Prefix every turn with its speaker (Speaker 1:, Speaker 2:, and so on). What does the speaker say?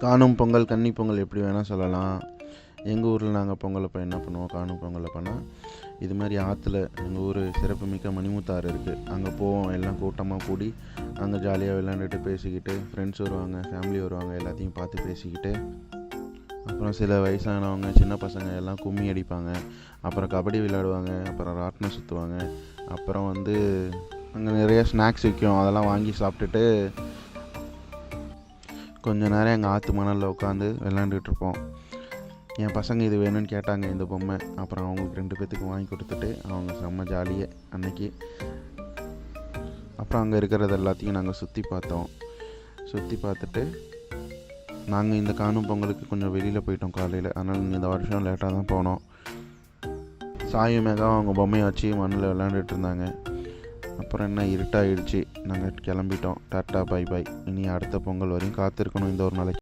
Speaker 1: காணும் பொங்கல், கன்னி பொங்கல் எப்படி வேணால் சொல்லலாம். எங்கள் ஊரில் நாங்கள் பொங்கல் அப்போ என்ன பண்ணுவோம், காணும் பொங்கல் அப்போனா இது மாதிரி ஆற்றுல எங்கள் ஊர் சிறப்புமிக்க மணிமுத்தாறு இருக்குது, அங்கே போவோம். எல்லாம் கூட்டமாக கூடி அங்கே ஜாலியாக விளையாண்டுட்டு பேசிக்கிட்டு, ஃப்ரெண்ட்ஸ் வருவாங்க, ஃபேமிலி வருவாங்க, எல்லாத்தையும் பார்த்து பேசிக்கிட்டு, அப்புறம் சில வயசானவங்க சின்ன பசங்க எல்லாம் கும்மி அடிப்பாங்க, அப்புறம் கபடி விளையாடுவாங்க, அப்புறம் ராட்டினம் சுற்றுவாங்க. அப்புறம் அங்கே நிறைய ஸ்நாக்ஸ் விற்கும், அதெல்லாம் வாங்கி சாப்பிட்டுட்டு கொஞ்ச நேரம் எங்கள் ஆற்று மணலில் உட்காந்து விளாண்டுட்ருப்போம். என் பசங்க இது வேணும்னு கேட்டாங்க, இந்த பொம்மை. அப்புறம் அவங்களுக்கு 2 பேர்த்துக்கு வாங்கி கொடுத்துட்டு அவங்க செம்ம ஜாலியே அன்னைக்கு. அப்புறம் அங்கே இருக்கிறது எல்லாத்தையும் நாங்கள் சுற்றி பார்த்தோம். சுற்றி பார்த்துட்டு நாங்கள் இந்த காணும் பொங்கலுக்கு கொஞ்சம் வெளியில் போயிட்டோம் காலையில். அதனால் இந்த வருஷம் லேட்டாக தான் போனோம். சாயு மேகா அவங்க பொம்மையை வச்சு மண்ணில் விளையாண்டுட்டு இருந்தாங்க. அப்புறம் என்ன, இருட்டாகிடுச்சு, நாங்கள் கிளம்பிட்டோம். Tata bye bye. இனி அடுத்த பொங்கல் வரையும் காத்திருக்கணும் இந்த ஒரு நாளைக்கு.